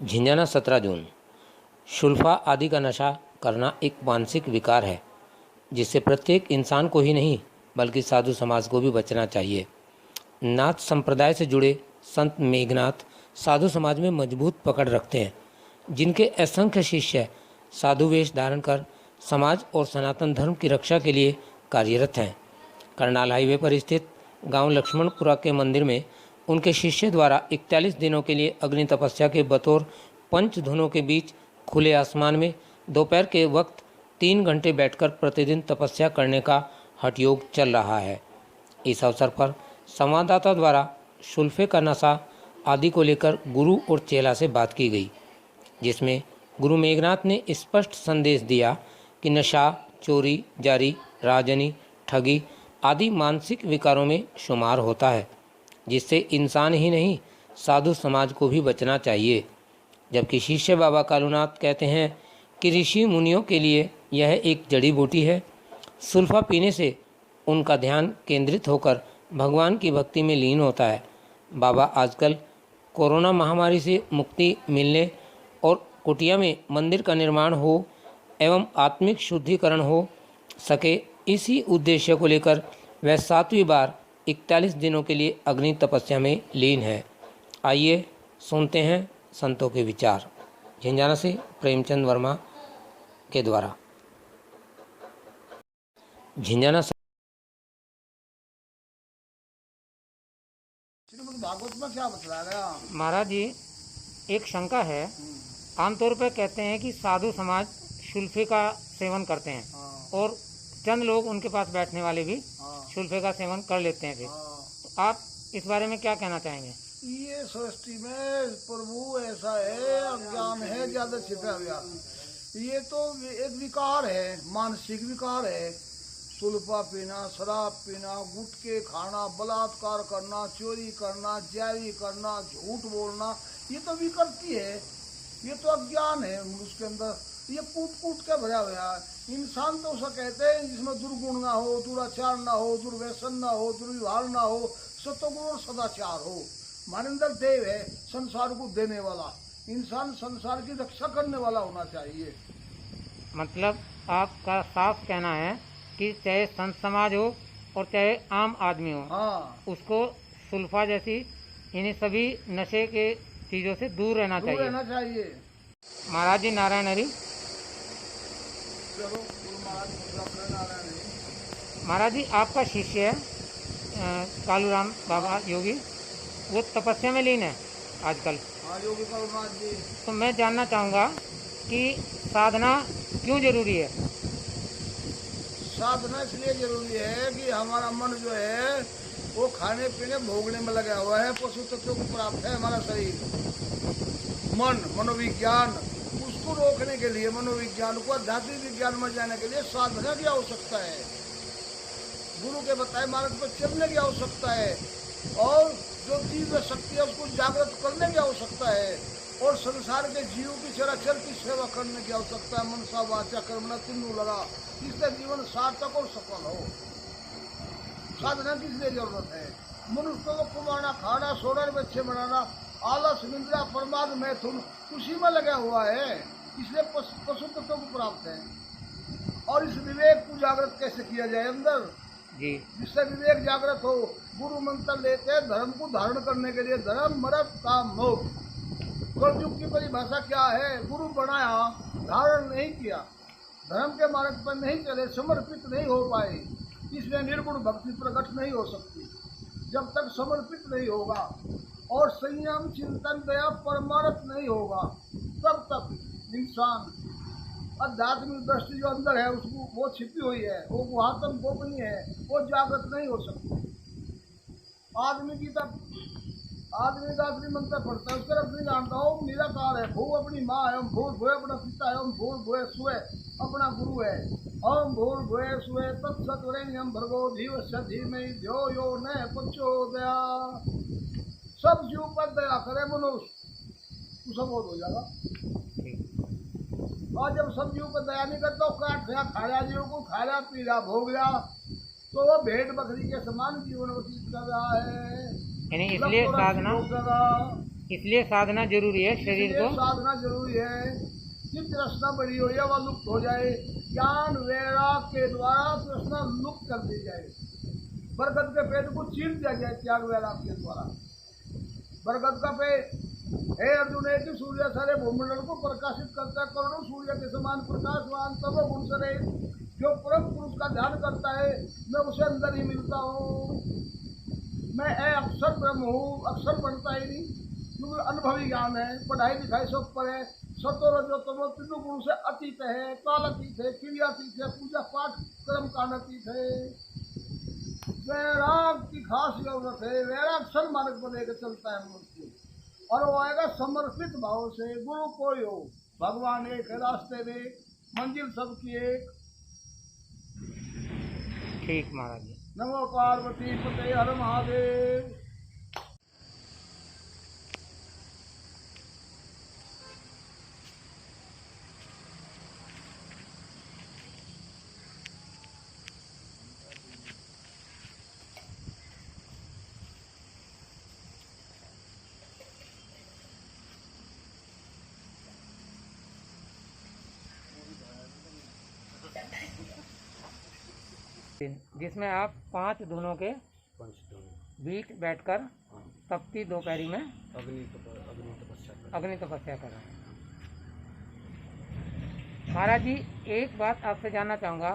झिंझाना 17 जून। शुल्फा आदि का नशा करना एक मानसिक विकार है जिससे प्रत्येक इंसान को ही नहीं बल्कि साधु समाज को भी बचना चाहिए। नाथ संप्रदाय से जुड़े संत मेघनाथ साधु समाज में मजबूत पकड़ रखते हैं, जिनके असंख्य शिष्य साधु वेश धारण कर समाज और सनातन धर्म की रक्षा के लिए कार्यरत हैं। करनाल हाईवे पर स्थित गांव लक्ष्मणपुरा के मंदिर में उनके शिष्य द्वारा 41 दिनों के लिए अग्नि तपस्या के बतौर पंचधुनों के बीच खुले आसमान में दोपहर के वक्त 3 घंटे बैठकर प्रतिदिन तपस्या करने का हठयोग चल रहा है। इस अवसर पर संवाददाता द्वारा शुल्फे का नशा आदि को लेकर गुरु और चेला से बात की गई, जिसमें गुरु मेघनाथ ने स्पष्ट संदेश दिया कि नशा चोरी, जारी, राजनी, ठगी आदि मानसिक विकारों में शुमार होता है, जिससे इंसान ही नहीं साधु समाज को भी बचना चाहिए। जबकि शिष्य बाबा कालूनाथ कहते हैं कि ऋषि मुनियों के लिए यह एक जड़ी बूटी है। सुल्फा पीने से उनका ध्यान केंद्रित होकर भगवान की भक्ति में लीन होता है। बाबा आजकल कोरोना महामारी से मुक्ति मिलने और कुटिया में मंदिर का निर्माण हो एवं आत्मिक शुद्धिकरण हो सके, इसी उद्देश्य को लेकर वह 7वीं बार 41 दिनों के लिए अग्नि तपस्या में लीन है। आइए सुनते हैं संतों के विचार। झिंझाना से प्रेमचंद वर्मा के द्वारा। झिंझाना भागवत में क्या बतलाया गया? महाराज जी, एक शंका है। आमतौर पर कहते हैं कि साधु समाज शुल्फे का सेवन करते हैं और चंद लोग उनके पास बैठने वाले भी शुल्फे का सेवन कर लेते हैं। तो आप इस बारे में क्या कहना चाहेंगे? ये सृष्टि में प्रभु ऐसा है, अज्ञान है, ज्यादा छिपा हुआ। ये तो एक विकार है, मानसिक विकार है। सुल्फा पीना, शराब पीना, गुटखे खाना, बलात्कार करना, चोरी करना, जारी करना, झूठ बोलना, ये तो विकृति है। ये तो अज्ञान है उसके अंदर। ये कूट कूट के भरा हुआ है। इंसान तो उसे कहते हैं जिसमें दुर्गुण ना हो, दुराचार ना हो, दुर्व्यसन ना हो, दुर्व्यवहार ना हो, सतगुण और सदाचार हो। हमारे अंदर देव है, संसार को देने वाला। इंसान संसार की रक्षा करने वाला होना चाहिए। मतलब आपका साफ कहना है कि चाहे संत समाज हो और चाहे आम आदमी हो, उसको सुल्फा जैसी इन्हीं सभी नशे के चीज़ों से दूर रहना चाहिए। महाराज जी, नारायण हरि। महाराज जी, आपका शिष्य है कालूराम बाबा योगी, वो तपस्या में लीन है आजकल। योगी कालूनाथ जी। तो मैं जानना चाहूँगा कि साधना क्यों जरूरी है? साधना इसलिए जरूरी है कि हमारा मन जो है वो खाने पीने भोगने में लगा हुआ है, पशु तत्वों को प्राप्त है। हमारा शरीर मन मनोविज्ञान, उसको रोकने के लिए, मनोविज्ञान को आध्यात्मिक विज्ञान में जाने के लिए साधना की आवश्यकता है। गुरु के बताए मार्ग पर चलने की आवश्यकता है और जो तीव्र शक्ति है उसको जागृत करने की आवश्यकता है और संसार के जीव की चराचर की सेवा करने की आवश्यकता है। मनसा वाचा कर्मणा तीनों लगा, इससे जीवन सार्थक और सफल हो। साधना की इसलिए जरूरत है। मनुष्य को कुमाना, खाना, सोना, बच्चे बनाना, आलस, निंद्रा, प्रमाद, मैथुन उसी में लगा हुआ है। इसलिए पशु तत्वों को प्राप्त है। और इस विवेक को जागृत कैसे किया जाए अंदर जी, जिससे विवेक जागृत हो। गुरु मंत्र लेते धर्म को धारण करने के लिए, धर्म मरद काम मोक्ष। कलयुग की परिभाषा क्या है? गुरु बनाया, धारण नहीं किया, धर्म के मार्ग पर नहीं चले, समर्पित नहीं हो पाए, इसलिए निर्गुण भक्ति प्रकट नहीं हो सकती। जब तक समर्पित नहीं होगा और संयम, चिंतन, दया, परमार्थ नहीं होगा, तब तक इंसान आध्यात्मिक दृष्टि जो अंदर है उसको वो छिपी हुई है, वो गुहातम गोपनीय है, वो जागृत नहीं हो सकती। आदमी की तब आदमी का अपनी मंत्र पढ़ता है, उसका अपनी जानता हो निराकार है। भू अपनी माँ है, भूल भुए अपना पिता है, भूल भुए सुए अपना गुरु है। ओम भूल भुए सुए तत्सत्वरेण्यम भर्गो धीवस्य धीमहि धियो यो न प्रचोदया। सब जीव पर दया करे मनुष्य, तो सब हो जाएगा। और जब सब जीव पर दया नहीं करता, काट दिया, खाया जीव को, खाया पीला भोग लिया, तो वो भेड़ बकरी के समान जीवन व्यतीत कर रहा है। इसलिए इसलिए साधना जरूरी है शरीर इसलिए को। साधना जरूरी है। कि तृष्णा बड़ी हो या वह लुप्त हो जाए, ज्ञान वैराग के द्वारा तृष्णा लुप्त कर दी जाए, बरगद के पेड़ को चीर दिया जाए त्याग वैराग के द्वारा। बरगद का पेड़ हे अर्जुन है कि सूर्य सारे भूमंडल को प्रकाशित करता है, करोड़ों सूर्य के समान प्रकाशवान तब गुण से रहित जो परम पुरुष का ध्यान करता है, मैं उसे अंदर ही मिलता हूँ। मैं अक्षर ब्रह्म हूँ, अक्षर बनता ही नहीं, क्योंकि अनुभवी ज्ञान है, पढ़ाई लिखाई सब पर है। सतोर जो तमो तीनों गुण से अतीत है, काल अतीत है, क्रियातीत है, पूजा पाठ कर्म कांड अतीत है। वैराग की खास जरूरत है, वैराग सन मार्ग पर लेकर चलता है मनुष्य, और वो आएगा समर्पित भाव से। गुरु कोई हो, भगवान एक है, रास्ते में मंजिल सबकी एक। ठीक महाराज जी। नमो पार्वती पते हर महादेव। जिसमें आप 5 धुनों के बीच बैठकर तपती दोपहरी में अग्नि तपस्या कर रहे हैं। महाराज जी, एक बात आपसे जानना चाहूँगा,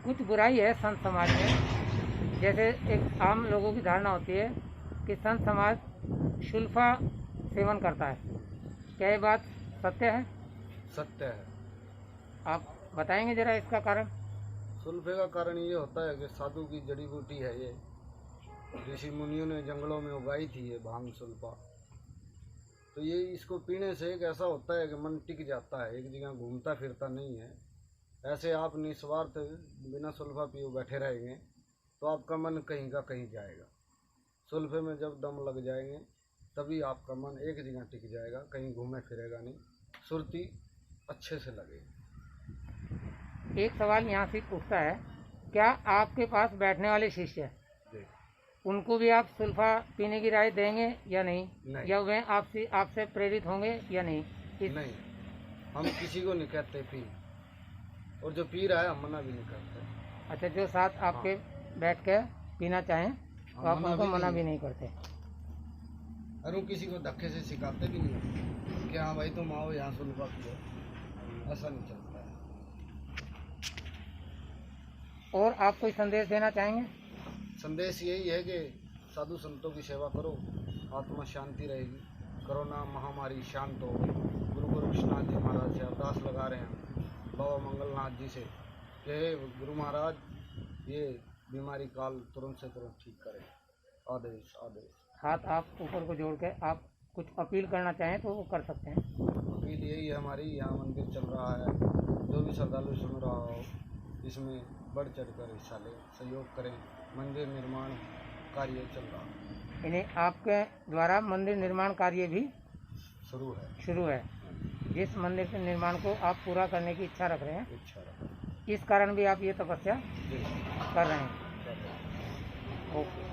कुछ बुराई है संत समाज में, जैसे एक आम लोगों की धारणा होती है कि संत समाज शुल्फा सेवन करता है, क्या ये बात सत्य है? सत्य है। आप बताएंगे जरा इसका कारण? सुल्फे का कारण ये होता है कि साधु की जड़ी बूटी है ये, ऋषि मुनियों ने जंगलों में उगाई थी ये भांग सुल्फा। तो ये इसको पीने से एक ऐसा होता है कि मन टिक जाता है, एक जगह घूमता फिरता नहीं है। ऐसे आप निस्वार्थ बिना सुल्फा पिए बैठे रहेंगे तो आपका मन कहीं का कहीं जाएगा। सुल्फे में जब दम लग जाएंगे तभी आपका मन एक जगह टिक जाएगा, कहीं घूमे फिरेगा नहीं, सुरती अच्छे से लगेगी। एक सवाल यहाँ से पूछता है, क्या आपके पास बैठने वाले शिष्य उनको भी आप सुल्फा पीने की राय देंगे या नहीं? या वे आपसे प्रेरित होंगे या नहीं? नहीं, हम किसी को नहीं कहते पी, और जो पी रहा है हम मना भी नहीं करते। अच्छा, जो साथ आपके बैठ के पीना चाहें तो आप उनको मना भी नहीं करते? और वो किसी को धक्के से सिखाते भी नहीं कि हाँ भाई तुम आओ यहाँ सुल्फा पियो, ऐसा नहीं चलता है। और आप कोई संदेश देना चाहेंगे? संदेश यही है कि साधु संतों की सेवा करो, आत्मा शांति रहेगी, कोरोना महामारी शांत हो। गुरु गोरक्षनाथ जी महाराज से अरदास लगा रहे हैं, बाबा मंगलनाथ जी से कि गुरु महाराज ये बीमारी काल तुरंत से तुरंत ठीक करें। आदेश आदेश। हाथ आप ऊपर को जोड़ के आप कुछ अपील करना चाहें तो वो कर सकते हैं। अपील यही है हमारी, यहाँ मंदिर चल रहा है, जो भी श्रद्धालु सुन रहा हो इसमें बढ़ चढ़कर हिस्सा ले, सहयोग करें। मंदिर निर्माण कार्य चल रहा है, इन्हें आपके द्वारा मंदिर निर्माण कार्य भी शुरू है। जिस मंदिर के निर्माण को आप पूरा करने की इच्छा रख रहे हैं, इच्छा इस कारण भी आप ये तपस्या कर रहे हैं। ओके।